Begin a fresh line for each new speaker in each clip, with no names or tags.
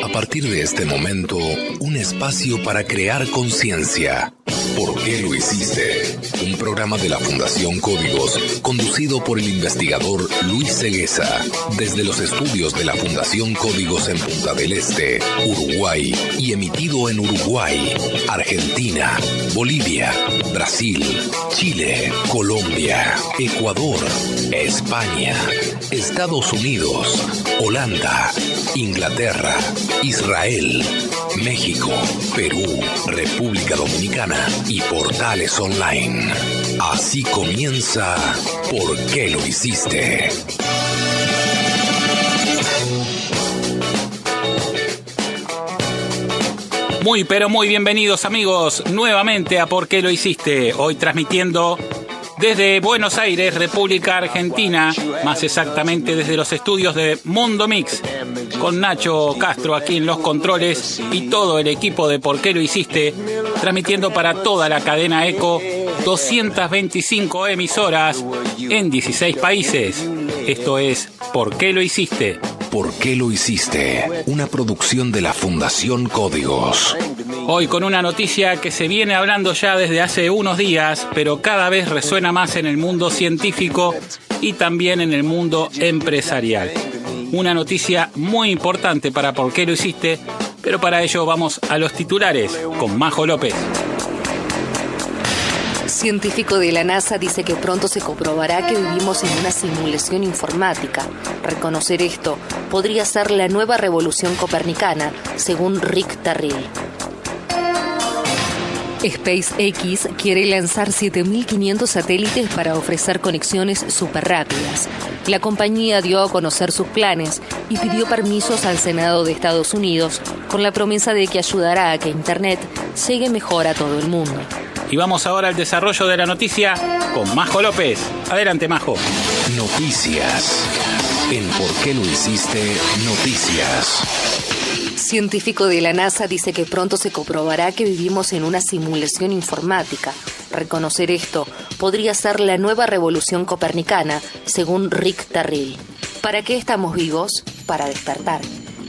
A partir de este momento, un espacio para crear conciencia. ¿Por qué lo hiciste? Un programa de la Fundación Códigos, conducido por el investigador Luis Cegueza, desde los estudios de la Fundación Códigos en Punta del Este, Uruguay, y emitido en Uruguay, Argentina, Bolivia, Brasil, Chile, Colombia, Ecuador, España, Estados Unidos, Holanda, Inglaterra, Israel, México, Perú, República Dominicana y portales online. Así comienza ¿Por qué lo hiciste?
Muy pero muy bienvenidos amigos nuevamente a ¿Por qué lo hiciste? Hoy transmitiendo desde Buenos Aires, República Argentina, más exactamente desde los estudios de Mundo Mix, con Nacho Castro aquí en los controles y todo el equipo de ¿Por qué lo hiciste? Transmitiendo para toda la cadena ECO, 225 emisoras en 16 países. Esto es ¿Por qué lo hiciste?
¿Por qué lo hiciste? Una producción de la Fundación Códigos.
Hoy con una noticia que se viene hablando ya desde hace unos días, pero cada vez resuena más en el mundo científico y también en el mundo empresarial. Una noticia muy importante para ¿Por qué lo hiciste? Pero para ello vamos a los titulares con Majo López.
Científico de la NASA dice que pronto se comprobará que vivimos en una simulación informática. Reconocer esto podría ser la nueva revolución copernicana, según Rick Terrill. SpaceX quiere lanzar 7.500 satélites para ofrecer conexiones superrápidas. La compañía dio a conocer sus planes y pidió permisos al Senado de Estados Unidos con la promesa de que ayudará a que Internet llegue mejor a todo el mundo.
Y vamos ahora al desarrollo de la noticia con Majo López. Adelante, Majo.
Noticias. En ¿Por qué lo hiciste? Noticias.
Científico de la NASA dice que pronto se comprobará que vivimos en una simulación informática. Reconocer esto podría ser la nueva revolución copernicana, según Rick Terrill. ¿Para qué estamos vivos? Para despertar.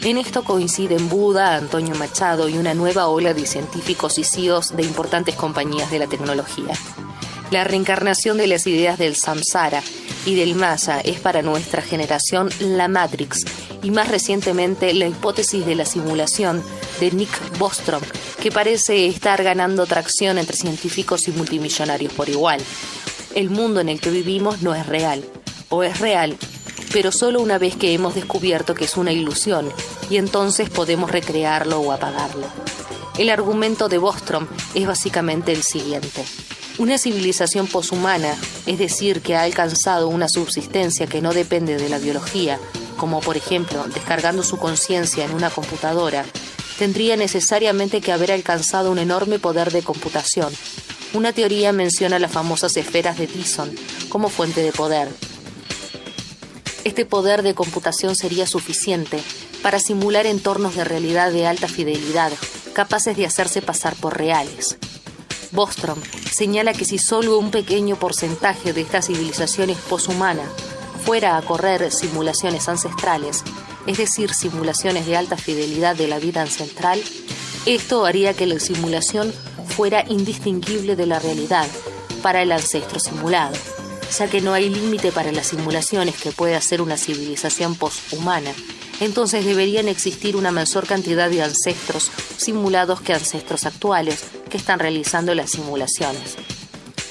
En esto coinciden Buda, Antonio Machado y una nueva ola de científicos y CEOs de importantes compañías de la tecnología. La reencarnación de las ideas del samsara y del maya es para nuestra generación la Matrix y más recientemente la hipótesis de la simulación de Nick Bostrom, que parece estar ganando tracción entre científicos y multimillonarios por igual. El mundo en el que vivimos no es real, o es real, pero solo una vez que hemos descubierto que es una ilusión, y entonces podemos recrearlo o apagarlo. El argumento de Bostrom es básicamente el siguiente. Una civilización poshumana, es decir, que ha alcanzado una subsistencia que no depende de la biología, como por ejemplo descargando su conciencia en una computadora, tendría necesariamente que haber alcanzado un enorme poder de computación. Una teoría menciona las famosas esferas de Dyson como fuente de poder. Este poder de computación sería suficiente para simular entornos de realidad de alta fidelidad, capaces de hacerse pasar por reales. Bostrom señala que si solo un pequeño porcentaje de estas civilizaciones poshumanas fuera a correr simulaciones ancestrales, es decir, simulaciones de alta fidelidad de la vida ancestral, esto haría que la simulación fuera indistinguible de la realidad para el ancestro simulado, ya que no hay límite para las simulaciones que puede hacer una civilización poshumana. Entonces deberían existir una mayor cantidad de ancestros simulados que ancestros actuales que están realizando las simulaciones.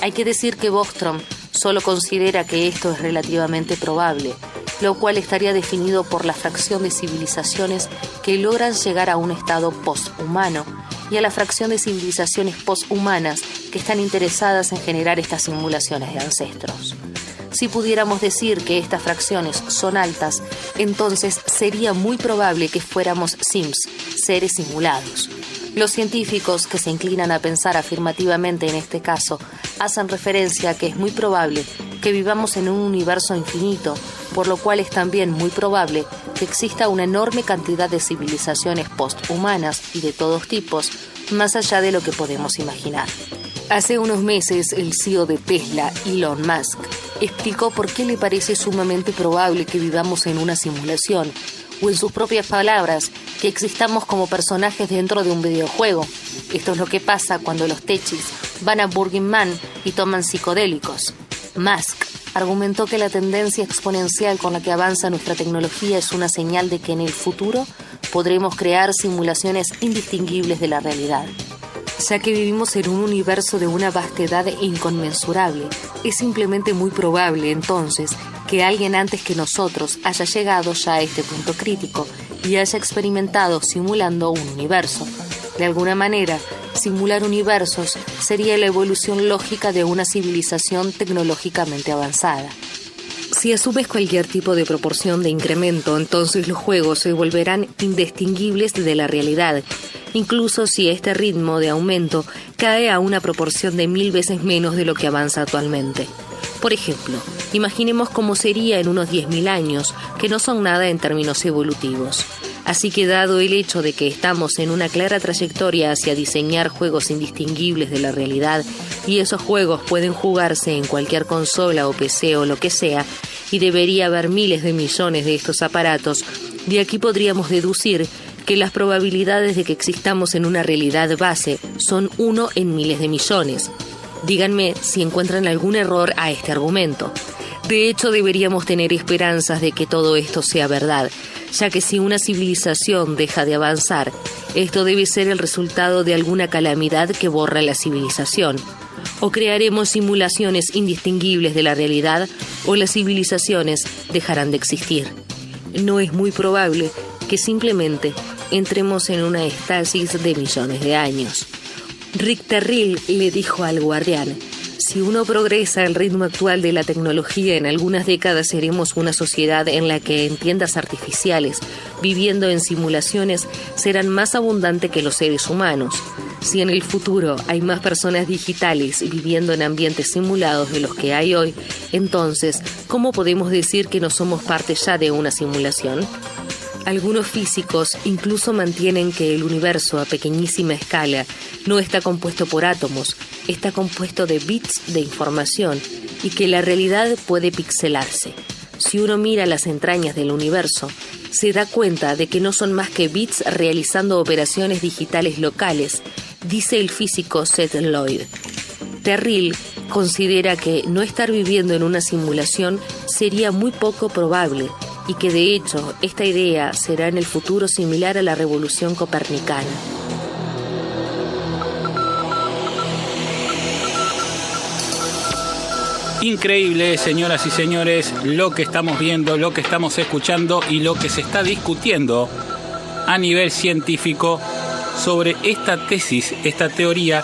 Hay que decir que Bostrom solo considera que esto es relativamente probable, lo cual estaría definido por la fracción de civilizaciones que logran llegar a un estado poshumano y a la fracción de civilizaciones poshumanas que están interesadas en generar estas simulaciones de ancestros. Si pudiéramos decir que estas fracciones son altas, entonces sería muy probable que fuéramos Sims, seres simulados. Los científicos que se inclinan a pensar afirmativamente en este caso hacen referencia a que es muy probable que vivamos en un universo infinito, por lo cual es también muy probable que exista una enorme cantidad de civilizaciones posthumanas y de todos tipos, más allá de lo que podemos imaginar. Hace unos meses, el CEO de Tesla, Elon Musk, explicó por qué le parece sumamente probable que vivamos en una simulación, o en sus propias palabras, que existamos como personajes dentro de un videojuego. Esto es lo que pasa cuando los techis van a Burning Man y toman psicodélicos. Musk argumentó que la tendencia exponencial con la que avanza nuestra tecnología es una señal de que en el futuro podremos crear simulaciones indistinguibles de la realidad. Ya que vivimos en un universo de una vastedad inconmensurable, es simplemente muy probable, entonces, que alguien antes que nosotros haya llegado ya a este punto crítico y haya experimentado simulando un universo. De alguna manera, simular universos sería la evolución lógica de una civilización tecnológicamente avanzada. Si asumes cualquier tipo de proporción de incremento, entonces los juegos se volverán indistinguibles de la realidad, incluso si este ritmo de aumento cae a una proporción de 1000 veces menos de lo que avanza actualmente. Por ejemplo, imaginemos cómo sería en unos 10.000 años, que no son nada en términos evolutivos. Así que dado el hecho de que estamos en una clara trayectoria hacia diseñar juegos indistinguibles de la realidad, y esos juegos pueden jugarse en cualquier consola o PC o lo que sea, y debería haber miles de millones de estos aparatos, de aquí podríamos deducir que las probabilidades de que existamos en una realidad base son 1 en miles de millones. Díganme si encuentran algún error a este argumento. De hecho, deberíamos tener esperanzas de que todo esto sea verdad, ya que si una civilización deja de avanzar, esto debe ser el resultado de alguna calamidad que borra la civilización. O crearemos simulaciones indistinguibles de la realidad, o las civilizaciones dejarán de existir. No es muy probable que simplemente entremos en una estasis de millones de años. Rick Terrill le dijo al Guardián: si uno progresa al ritmo actual de la tecnología, en algunas décadas seremos una sociedad en la que en tiendas artificiales, viviendo en simulaciones, serán más abundantes que los seres humanos. Si en el futuro hay más personas digitales viviendo en ambientes simulados de los que hay hoy, entonces, ¿cómo podemos decir que no somos parte ya de una simulación? Algunos físicos incluso mantienen que el universo a pequeñísima escala no está compuesto por átomos, está compuesto de bits de información y que la realidad puede pixelarse. Si uno mira las entrañas del universo, se da cuenta de que no son más que bits realizando operaciones digitales locales, dice el físico Seth Lloyd. Terrill considera que no estar viviendo en una simulación sería muy poco probable, y que de hecho esta idea será en el futuro similar a la revolución copernicana.
Increíble, señoras y señores, lo que estamos viendo, lo que estamos escuchando y lo que se está discutiendo a nivel científico sobre esta tesis, esta teoría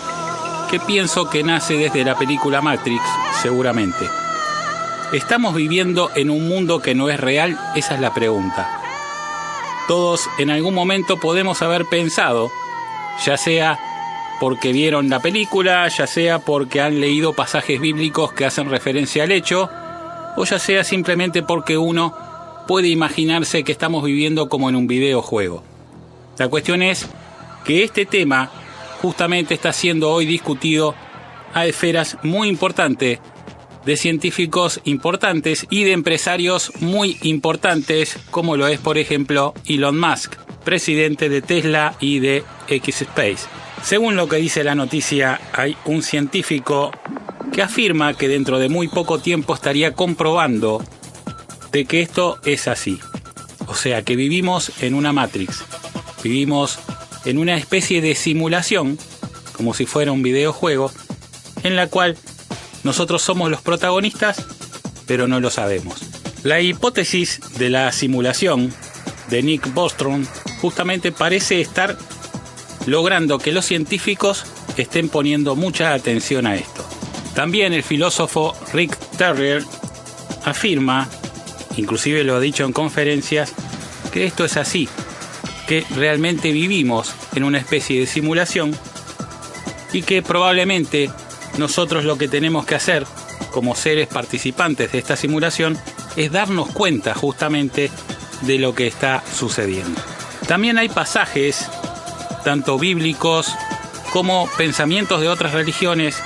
que pienso que nace desde la película Matrix, seguramente. ¿Estamos viviendo en un mundo que no es real? Esa es la pregunta. Todos en algún momento podemos haber pensado, ya sea porque vieron la película, ya sea porque han leído pasajes bíblicos que hacen referencia al hecho, o ya sea simplemente porque uno puede imaginarse que estamos viviendo como en un videojuego. La cuestión es que este tema justamente está siendo hoy discutido a esferas muy importantes, de científicos importantes y de empresarios muy importantes, como lo es, por ejemplo, Elon Musk, presidente de Tesla y de X-Space. Según lo que dice la noticia, hay un científico que afirma que dentro de muy poco tiempo estaría comprobando de que esto es así. O sea, que vivimos en una Matrix, vivimos en una especie de simulación, como si fuera un videojuego, en la cual nosotros somos los protagonistas, pero no lo sabemos. La hipótesis de la simulación de Nick Bostrom justamente parece estar logrando que los científicos estén poniendo mucha atención a esto. También el filósofo Rick Terrill afirma, inclusive lo ha dicho en conferencias, que esto es así, que realmente vivimos en una especie de simulación y que probablemente nosotros lo que tenemos que hacer como seres participantes de esta simulación es darnos cuenta justamente de lo que está sucediendo. También hay pasajes, tanto bíblicos como pensamientos de otras religiones,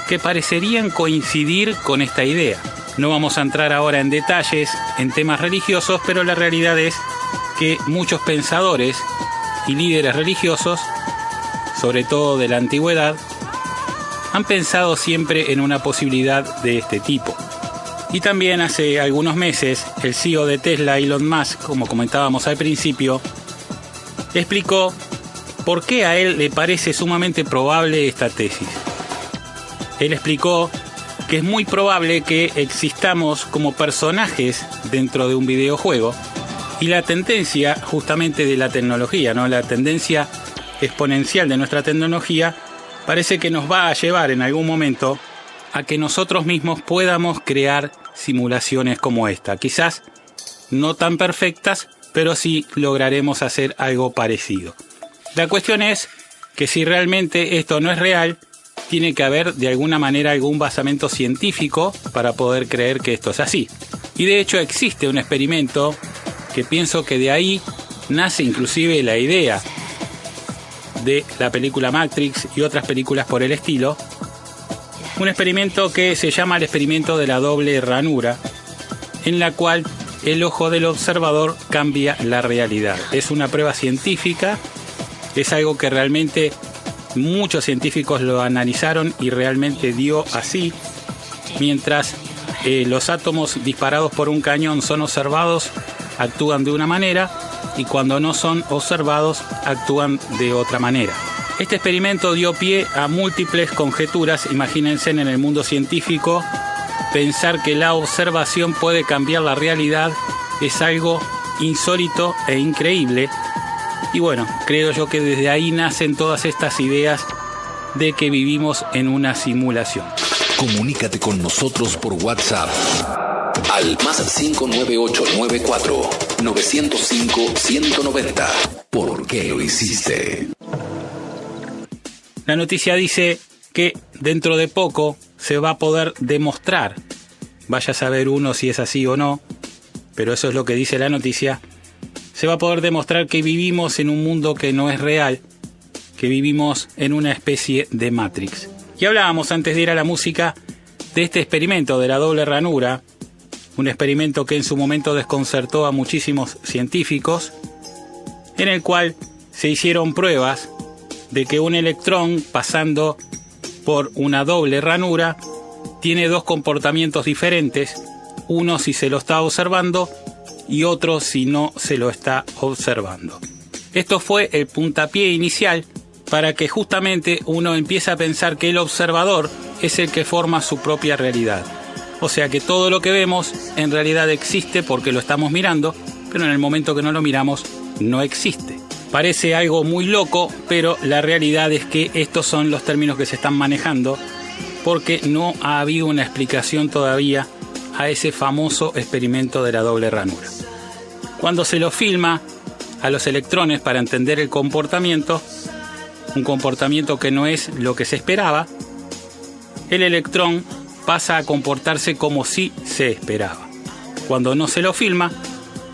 que parecerían coincidir con esta idea. No vamos a entrar ahora en detalles en temas religiosos, pero la realidad es que muchos pensadores y líderes religiosos, sobre todo de la antigüedad, han pensado siempre en una posibilidad de este tipo. Y también hace algunos meses el CEO de Tesla, Elon Musk, como comentábamos al principio, explicó por qué a él le parece sumamente probable esta tesis. Él explicó que es muy probable que existamos como personajes dentro de un videojuego, y la tendencia justamente de la tecnología, ¿no? La tendencia exponencial de nuestra tecnología parece que nos va a llevar en algún momento a que nosotros mismos podamos crear simulaciones como esta. Quizás no tan perfectas, pero sí lograremos hacer algo parecido. La cuestión es que si realmente esto no es real, tiene que haber de alguna manera algún basamento científico para poder creer que esto es así. Y de hecho existe un experimento que pienso que de ahí nace inclusive la idea de la película Matrix y otras películas por el estilo. Un experimento que se llama el experimento de la doble ranura, en la cual el ojo del observador cambia la realidad. Es una prueba científica, es algo que realmente muchos científicos lo analizaron y realmente dio así. Mientras los átomos disparados por un cañón son observados, actúan de una manera, y cuando no son observados, actúan de otra manera. Este experimento dio pie a múltiples conjeturas. Imagínense, en el mundo científico, pensar que la observación puede cambiar la realidad es algo insólito e increíble. Y bueno, creo yo que desde ahí nacen todas estas ideas de que vivimos en una simulación.
Comunícate con nosotros por WhatsApp al +59894 905 190. ¿Por qué lo hiciste?
La noticia dice que dentro de poco se va a poder demostrar, vaya a saber uno si es así o no, pero eso es lo que dice la noticia, se va a poder demostrar que vivimos en un mundo que no es real, que vivimos en una especie de Matrix. Y hablábamos antes de ir a la música de este experimento de la doble ranura, un experimento que en su momento desconcertó a muchísimos científicos, en el cual se hicieron pruebas de que un electrón pasando por una doble ranura tiene dos comportamientos diferentes, uno si se lo está observando y otro si no se lo está observando. Esto fue el puntapié inicial para que justamente uno empiece a pensar que el observador es el que forma su propia realidad. O sea que todo lo que vemos en realidad existe porque lo estamos mirando, pero en el momento que no lo miramos no existe. Parece algo muy loco, pero la realidad es que estos son los términos que se están manejando porque no ha habido una explicación todavía a ese famoso experimento de la doble ranura. Cuando se lo filma a los electrones para entender el comportamiento, un comportamiento que no es lo que se esperaba, el electrón pasa a comportarse como si se esperaba. Cuando no se lo filma,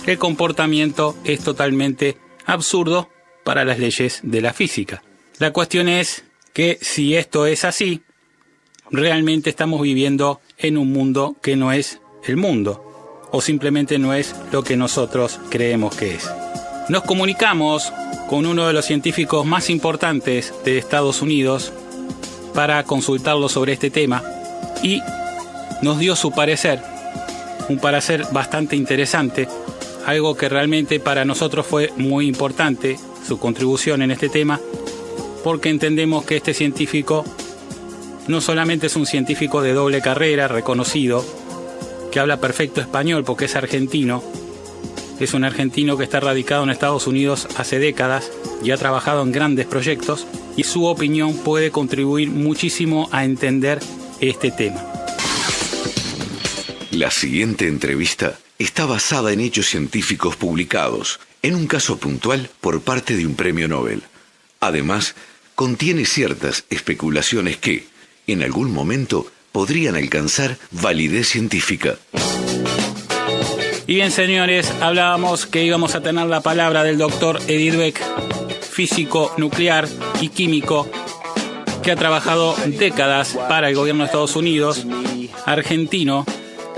el comportamiento es totalmente absurdo para las leyes de la física. La cuestión es que si esto es así, realmente estamos viviendo en un mundo que no es el mundo, o simplemente no es lo que nosotros creemos que es. Nos comunicamos con uno de los científicos más importantes de Estados Unidos para consultarlo sobre este tema y nos dio su parecer, un parecer bastante interesante, algo que realmente para nosotros fue muy importante, su contribución en este tema, porque entendemos que este científico no solamente es un científico de doble carrera, reconocido, que habla perfecto español porque es argentino, es un argentino que está radicado en Estados Unidos hace décadas y ha trabajado en grandes proyectos, y su opinión puede contribuir muchísimo a entender este tema.
La siguiente entrevista está basada en hechos científicos publicados, en un caso puntual por parte de un premio Nobel. Además, contiene ciertas especulaciones que, en algún momento, podrían alcanzar validez científica.
Y bien, señores, hablábamos que íbamos a tener la palabra del doctor Eddie Dweck, físico nuclear y químico, que ha trabajado décadas para el gobierno de Estados Unidos, argentino,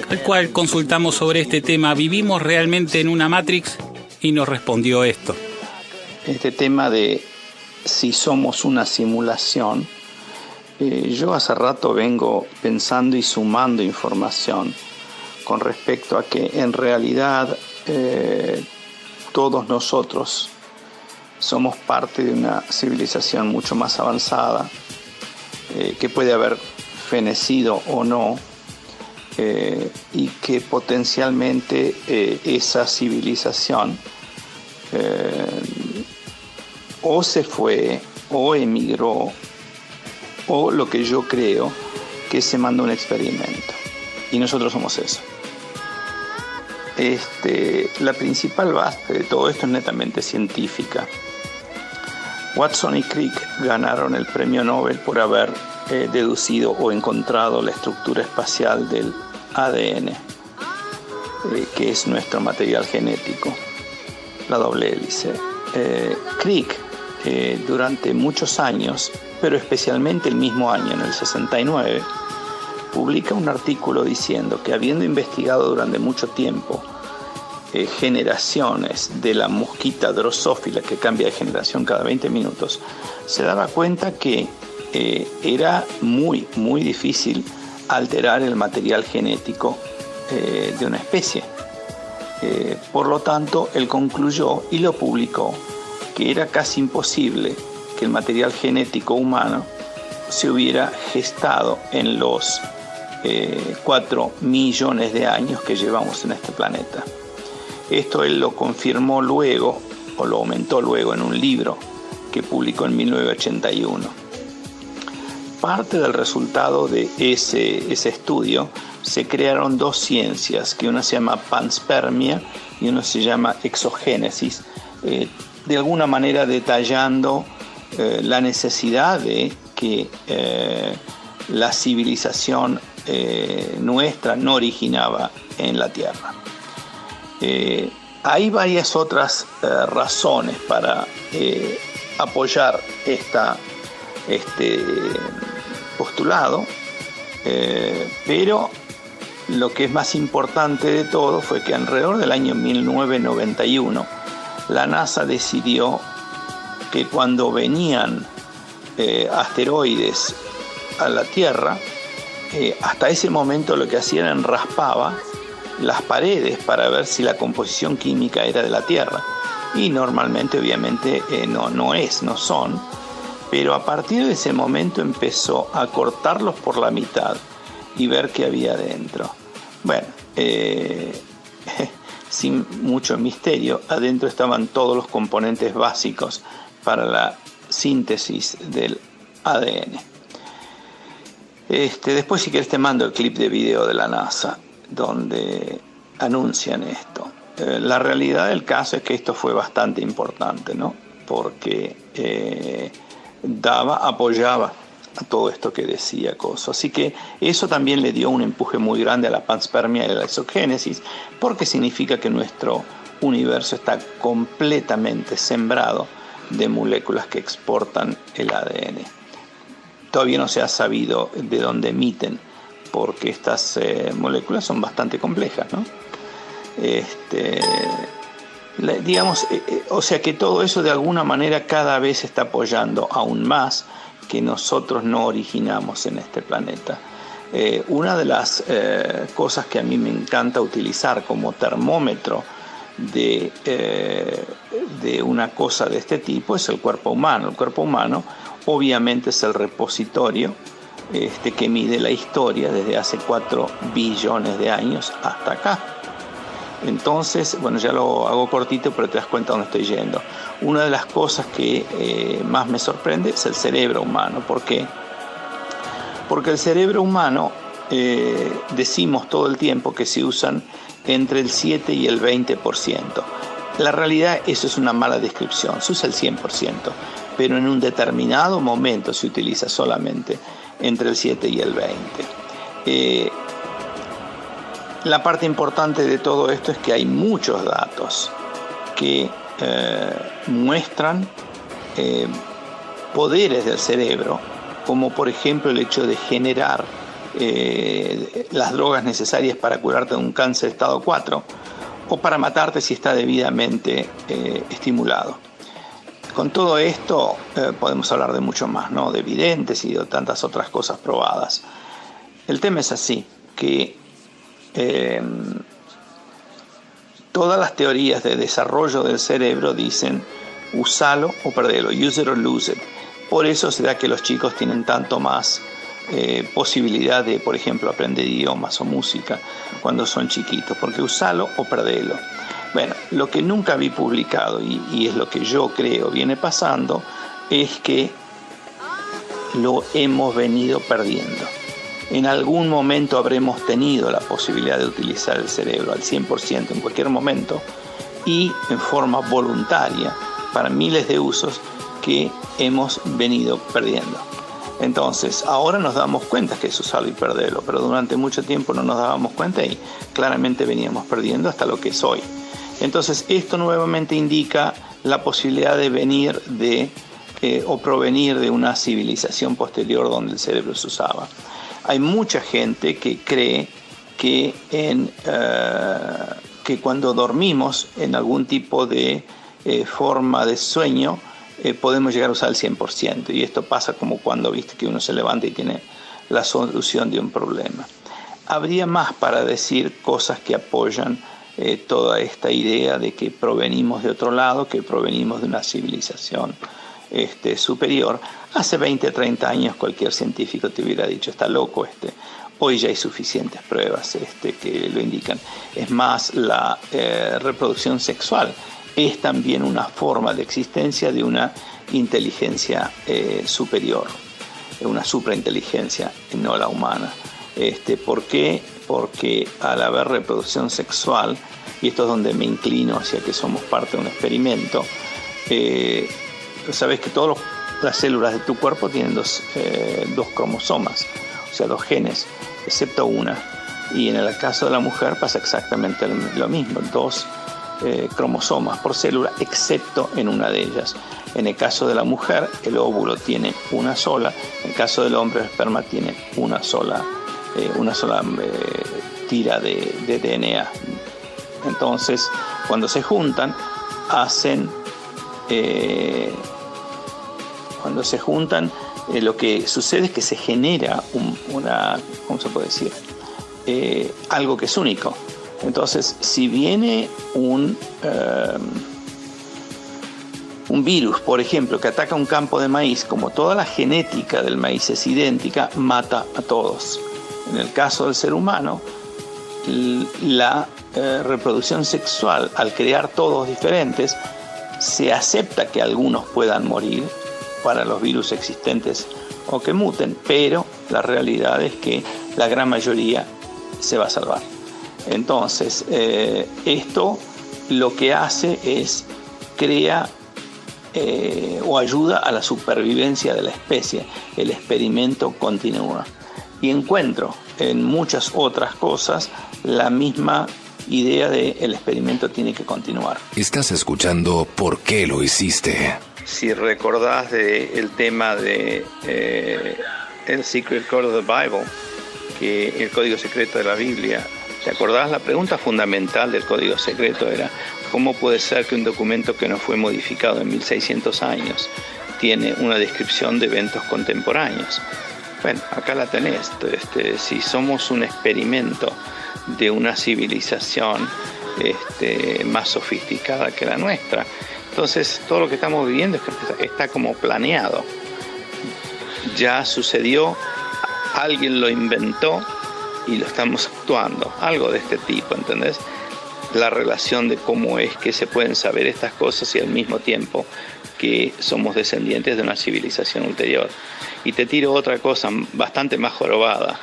al cual consultamos sobre este tema. ¿Vivimos realmente en una Matrix? y nos respondió esto.
Este tema de si somos una simulación, yo hace rato vengo pensando y sumando información con respecto a que en realidad todos nosotros somos parte de una civilización mucho más avanzada, que puede haber fenecido o no, y que potencialmente esa civilización o se fue o emigró, o lo que yo creo que se mandó un experimento, y nosotros somos eso. La principal base de todo esto es netamente científica. Watson y Crick ganaron el premio Nobel por haber deducido o encontrado la estructura espacial del ADN, que es nuestro material genético, la doble hélice. Crick, durante muchos años, pero especialmente el mismo año, en el 69, publica un artículo diciendo que, habiendo investigado durante mucho tiempo generaciones de la mosquita drosófila, que cambia de generación cada 20 minutos, se daba cuenta que era muy, muy difícil alterar el material genético de una especie. Por lo tanto, él concluyó y lo publicó que era casi imposible que el material genético humano se hubiera gestado en los 4 millones de años que llevamos en este planeta. Esto él lo confirmó luego, o lo aumentó luego, en un libro que publicó en 1981. Parte del resultado de ese estudio, se crearon 2 ciencias, que una se llama panspermia y una se llama exogénesis, de alguna manera detallando la necesidad de que la civilización nuestra no originaba en la Tierra. Hay varias otras razones para apoyar este postulado, pero lo que es más importante de todo fue que alrededor del año 1991 la NASA decidió que cuando venían asteroides a la Tierra, hasta ese momento lo que hacían era raspaba las paredes para ver si la composición química era de la Tierra, y normalmente obviamente no son, pero a partir de ese momento empezó a cortarlos por la mitad y ver qué había adentro. Bueno, sin mucho misterio, adentro estaban todos los componentes básicos para la síntesis del ADN. Después, si querés, te mando el clip de video de la NASA donde anuncian esto. La realidad del caso es que esto fue bastante importante, ¿no? Porque apoyaba a todo esto que decía Coso. Así que eso también le dio un empuje muy grande a la panspermia y a la exogénesis, porque significa que nuestro universo está completamente sembrado de moléculas que exportan el ADN. Todavía no se ha sabido de dónde emiten, porque estas moléculas son bastante complejas, ¿no? O sea que todo eso de alguna manera cada vez está apoyando aún más que nosotros no originamos en este planeta. Una de las cosas que a mí me encanta utilizar como termómetro de una cosa de este tipo es el cuerpo humano. El cuerpo humano obviamente es el repositorio que mide la historia desde hace 4 billones de años hasta acá. Entonces, bueno, ya lo hago cortito, pero te das cuenta dónde estoy yendo. Una de las cosas que más me sorprende es el cerebro humano. ¿Por qué? Porque el cerebro humano, decimos todo el tiempo que se usan entre el 7 y el 20%. La realidad, eso es una mala descripción, se usa el 100%, pero en un determinado momento se utiliza solamente entre el 7 y el 20%. La parte importante de todo esto es que hay muchos datos que muestran poderes del cerebro, como por ejemplo el hecho de generar las drogas necesarias para curarte de un cáncer estado 4, o para matarte si está debidamente estimulado. Con todo esto podemos hablar de mucho más, ¿no? De videntes y de tantas otras cosas probadas. El tema es así, que todas las teorías de desarrollo del cerebro dicen usalo o perdelo, use it or lose it. Por eso se da que los chicos tienen tanto más posibilidad de, por ejemplo, aprender idiomas o música cuando son chiquitos, porque usalo o perdelo. Bueno, lo que nunca vi publicado, y es lo que yo creo viene pasando, es que lo hemos venido perdiendo. En algún momento habremos tenido la posibilidad de utilizar el cerebro al 100% en cualquier momento y en forma voluntaria para miles de usos que hemos venido perdiendo. Entonces, ahora nos damos cuenta que es usarlo y perderlo, pero durante mucho tiempo no nos dábamos cuenta y claramente veníamos perdiendo hasta lo que es hoy. Entonces, esto nuevamente indica la posibilidad de venir o provenir de una civilización posterior donde el cerebro se usaba. Hay mucha gente que cree que cuando dormimos en algún tipo de forma de sueño, podemos llegar a usar el 100%. Y esto pasa como cuando viste que uno se levanta y tiene la solución de un problema. Habría más para decir cosas que apoyan toda esta idea de que provenimos de otro lado, que provenimos de una civilización superior. Hace 20, 30 años cualquier científico te hubiera dicho, está loco Hoy ya hay suficientes pruebas que lo indican. Es más, la reproducción sexual es también una forma de existencia de una inteligencia superior, una suprainteligencia, no la humana. ¿Por qué? Porque al haber reproducción sexual, y esto es donde me inclino hacia que somos parte de un experimento, sabes que todas las células de tu cuerpo tienen dos cromosomas, o sea, 2 genes, excepto una. Y en el caso de la mujer pasa exactamente lo mismo, 2 cromosomas por célula, excepto en una de ellas. En el caso de la mujer, el óvulo tiene una sola, en el caso del hombre, el esperma tiene una sola tira de DNA. Entonces, cuando se juntan, lo que sucede es que se genera ¿cómo se puede decir? Algo que es único. Entonces, si viene un virus, por ejemplo, que ataca un campo de maíz, como toda la genética del maíz es idéntica, mata a todos. En el caso del ser humano, la reproducción sexual, al crear todos diferentes, se acepta que algunos puedan morir para los virus existentes o que muten, pero la realidad es que la gran mayoría se va a salvar. Entonces, esto lo que hace es crea o ayuda a la supervivencia de la especie. El experimento continúa. Y encuentro en muchas otras cosas la misma idea de el experimento tiene que continuar.
Estás escuchando ¿Por qué lo hiciste?
Si recordás el tema de el Secret Code of the Bible, que el código secreto de la Biblia, ¿te acordás? La pregunta fundamental del código secreto era ¿cómo puede ser que un documento que no fue modificado en 1600 años tiene una descripción de eventos contemporáneos? Bueno, acá la tenés. Si somos un experimento de una civilización más sofisticada que la nuestra, entonces todo lo que estamos viviendo es que está como planeado. Ya sucedió, alguien lo inventó y lo estamos actuando. Algo de este tipo, ¿entendés? La relación de cómo es que se pueden saber estas cosas y al mismo tiempo que somos descendientes de una civilización ulterior. Y te tiro otra cosa bastante más jorobada,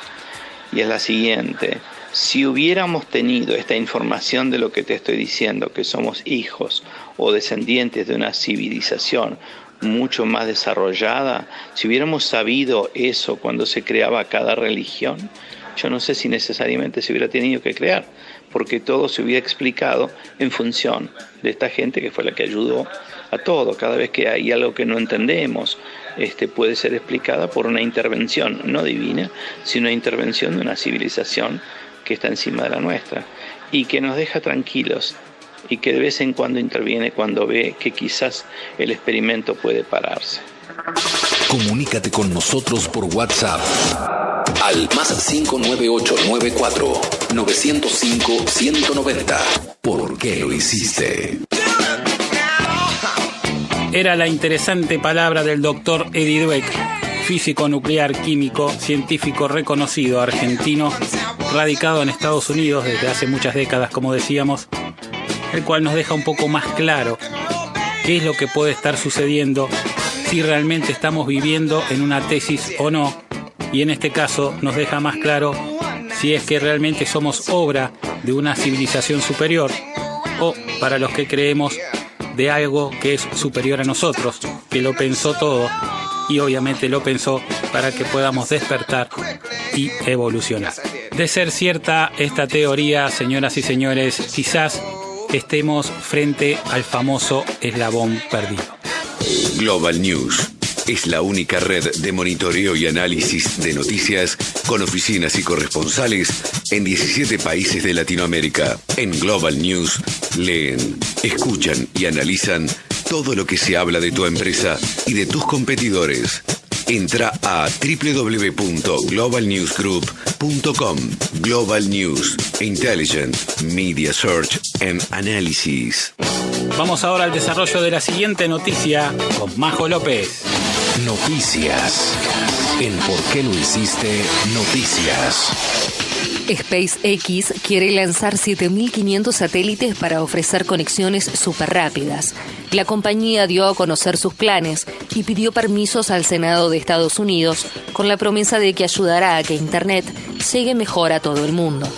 y es la siguiente. Si hubiéramos tenido esta información de lo que te estoy diciendo, que somos hijos o descendientes de una civilización mucho más desarrollada, si hubiéramos sabido eso cuando se creaba cada religión, yo no sé si necesariamente se hubiera tenido que crear, porque todo se hubiera explicado en función de esta gente que fue la que ayudó a todo. Cada vez que hay algo que no entendemos, puede ser explicada por una intervención no divina, sino una intervención de una civilización que está encima de la nuestra. y que nos deja tranquilos y que de vez en cuando interviene cuando ve que quizás el experimento puede pararse.
Comunícate con nosotros por WhatsApp al +59894 905 190. ¿Por qué lo hiciste?
Era la interesante palabra del doctor Eddie Dweck, físico nuclear, químico, científico reconocido, argentino, radicado en Estados Unidos desde hace muchas décadas, como decíamos, el cual nos deja un poco más claro qué es lo que puede estar sucediendo, si realmente estamos viviendo en una tesis o no, y en este caso nos deja más claro si es que realmente somos obra de una civilización superior o, para los que creemos, de algo que es superior a nosotros, que lo pensó todo y obviamente lo pensó para que podamos despertar y evolucionar. De ser cierta esta teoría, señoras y señores, quizás estemos frente al famoso eslabón perdido.
Global News es la única red de monitoreo y análisis de noticias con oficinas y corresponsales en 17 países de Latinoamérica. En Global News leen, escuchan y analizan todo lo que se habla de tu empresa y de tus competidores. Entra a www.globalnewsgroup.com. Global News, Intelligent Media Search and Analysis.
Vamos ahora al desarrollo de la siguiente noticia con Majo López.
Noticias. En ¿Por qué lo hiciste? Noticias.
SpaceX quiere lanzar 7.500 satélites para ofrecer conexiones superrápidas. La compañía dio a conocer sus planes y pidió permisos al Senado de Estados Unidos con la promesa de que ayudará a que Internet llegue mejor a todo el mundo.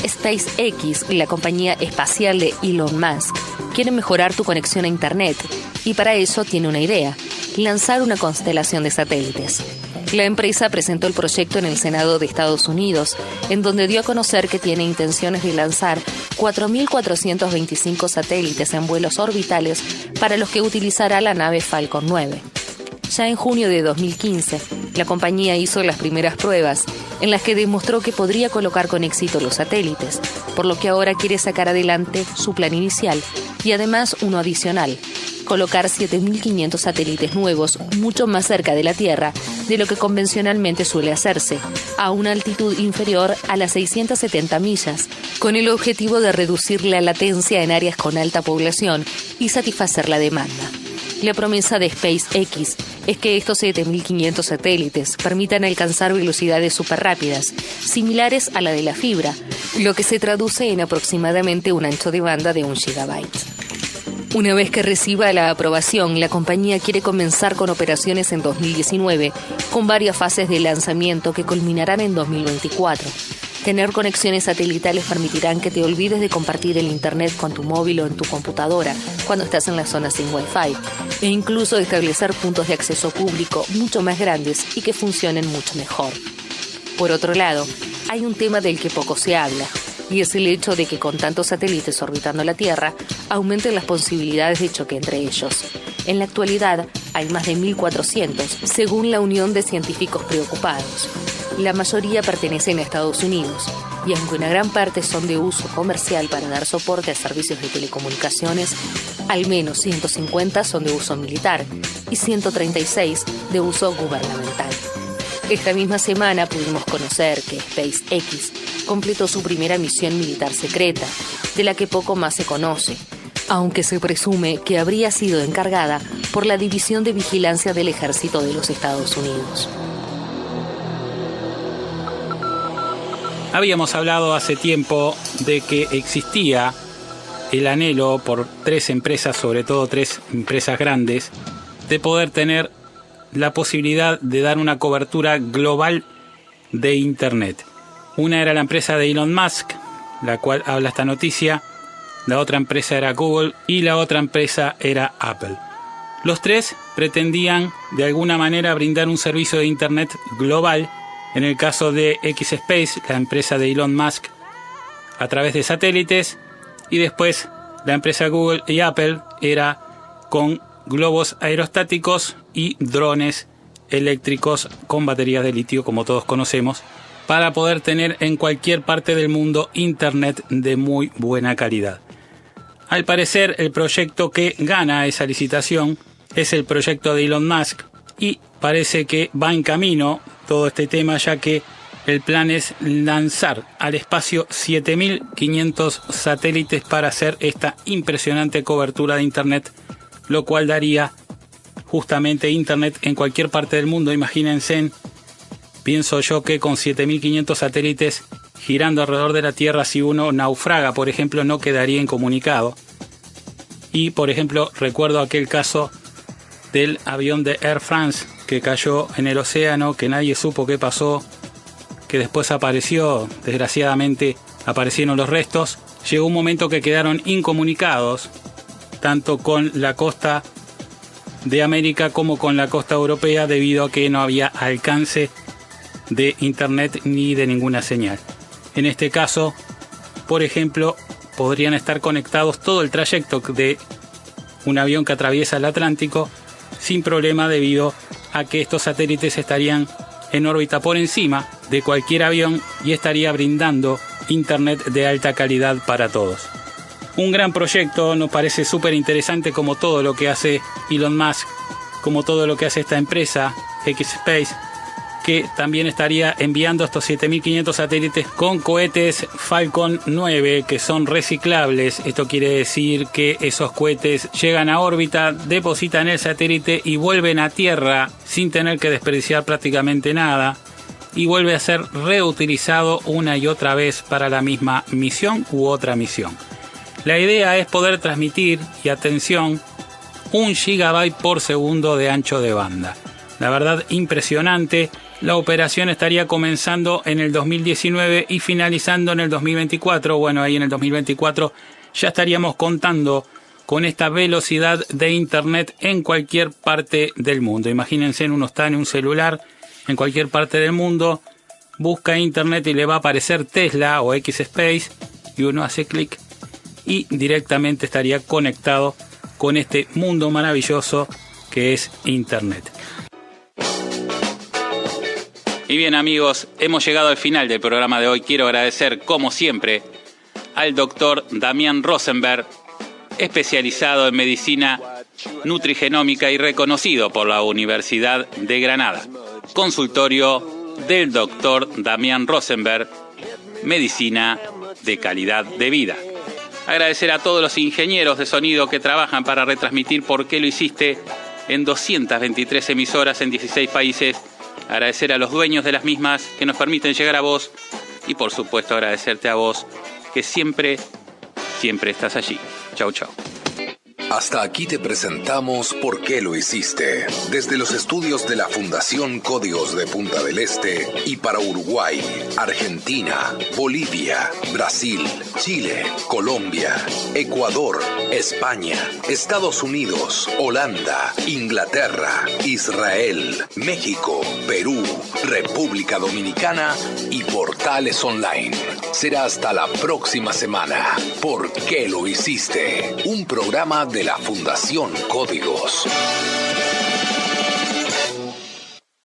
SpaceX, la compañía espacial de Elon Musk, quiere mejorar tu conexión a Internet y para eso tiene una idea: lanzar una constelación de satélites. La empresa presentó el proyecto en el Senado de Estados Unidos, en donde dio a conocer que tiene intenciones de lanzar 4.425 satélites en vuelos orbitales para los que utilizará la nave Falcon 9. Ya en junio de 2015, la compañía hizo las primeras pruebas, en las que demostró que podría colocar con éxito los satélites, por lo que ahora quiere sacar adelante su plan inicial y además uno adicional: colocar 7.500 satélites nuevos mucho más cerca de la Tierra de lo que convencionalmente suele hacerse, a una altitud inferior a las 670 millas, con el objetivo de reducir la latencia en áreas con alta población y satisfacer la demanda. La promesa de SpaceX es que estos 7.500 satélites permitan alcanzar velocidades superrápidas, similares a la de la fibra, lo que se traduce en aproximadamente un ancho de banda de 1 gigabyte. Una vez que reciba la aprobación, la compañía quiere comenzar con operaciones en 2019, con varias fases de lanzamiento que culminarán en 2024. Tener conexiones satelitales permitirán que te olvides de compartir el internet con tu móvil o en tu computadora cuando estás en las zonas sin Wi-Fi, e incluso establecer puntos de acceso público mucho más grandes y que funcionen mucho mejor. Por otro lado, hay un tema del que poco se habla, y es el hecho de que con tantos satélites orbitando la Tierra, aumenten las posibilidades de choque entre ellos. En la actualidad, hay más de 1.400, según la Unión de Científicos Preocupados. La mayoría pertenecen a Estados Unidos, y aunque una gran parte son de uso comercial para dar soporte a servicios de telecomunicaciones, al menos 150 son de uso militar y 136 de uso gubernamental. Esta misma semana pudimos conocer que SpaceX completó su primera misión militar secreta, de la que poco más se conoce, aunque se presume que habría sido encargada por la División de Vigilancia del Ejército de los Estados Unidos.
Habíamos hablado hace tiempo de que existía el anhelo por 3 empresas, sobre todo 3 empresas grandes, de poder tener la posibilidad de dar una cobertura global de Internet. Una era la empresa de Elon Musk, la cual habla esta noticia, la otra empresa era Google y la otra empresa era Apple. Los 3 pretendían de alguna manera brindar un servicio de Internet global. En el caso de X-Space, la empresa de Elon Musk, a través de satélites, y después la empresa Google y Apple era con globos aerostáticos y drones eléctricos con baterías de litio, como todos conocemos, para poder tener en cualquier parte del mundo internet de muy buena calidad. Al parecer, el proyecto que gana esa licitación es el proyecto de Elon Musk y parece que va en camino todo este tema, ya que el plan es lanzar al espacio 7.500 satélites para hacer esta impresionante cobertura de internet, lo cual daría justamente internet en cualquier parte del mundo. Imagínense, pienso yo que con 7.500 satélites girando alrededor de la Tierra, si uno naufraga, por ejemplo, no quedaría incomunicado. Y, por ejemplo, recuerdo aquel caso del avión de Air France que cayó en el océano, que nadie supo qué pasó, que después apareció, desgraciadamente aparecieron los restos. Llegó un momento que quedaron incomunicados, tanto con la costa de América como con la costa europea, debido a que no había alcance de internet ni de ninguna señal. En este caso, por ejemplo, podrían estar conectados todo el trayecto de un avión que atraviesa el Atlántico sin problema, debido a que estos satélites estarían en órbita por encima de cualquier avión y estaría brindando internet de alta calidad para todos. Un gran proyecto, nos parece súper interesante, como todo lo que hace Elon Musk, como todo lo que hace esta empresa X-Space, que también estaría enviando estos 7.500 satélites con cohetes Falcon 9, que son reciclables. Esto quiere decir que esos cohetes llegan a órbita, depositan el satélite y vuelven a Tierra sin tener que desperdiciar prácticamente nada, y vuelve a ser reutilizado una y otra vez para la misma misión u otra misión. La idea es poder transmitir, y atención, 1 GB por segundo de ancho de banda. La verdad, impresionante. La operación estaría comenzando en el 2019 y finalizando en el 2024. Bueno, ahí en el 2024 ya estaríamos contando con esta velocidad de internet en cualquier parte del mundo. Imagínense, uno está en un celular en cualquier parte del mundo, busca internet y le va a aparecer Tesla o X-Space, y uno hace clic y directamente estaría conectado con este mundo maravilloso que es internet. Y bien, amigos, hemos llegado al final del programa de hoy. Quiero agradecer, como siempre, al doctor Damián Rosenberg, especializado en medicina nutrigenómica y reconocido por la Universidad de Granada. Consultorio del doctor Damián Rosenberg, medicina de calidad de vida. Agradecer a todos los ingenieros de sonido que trabajan para retransmitir ¿Por qué lo hiciste? En 223 emisoras en 16 países. Agradecer a los dueños de las mismas que nos permiten llegar a vos, y por supuesto agradecerte a vos que siempre estás allí. Chau, chau.
Hasta aquí te presentamos ¿Por qué lo hiciste? Desde los estudios de la Fundación Códigos de Punta del Este y para Uruguay, Argentina, Bolivia, Brasil, Chile, Colombia, Ecuador, España, Estados Unidos, Holanda, Inglaterra, Israel, México, Perú, República Dominicana y portales online. Será hasta la próxima semana. ¿Por qué lo hiciste? Un programa de la Fundación Códigos.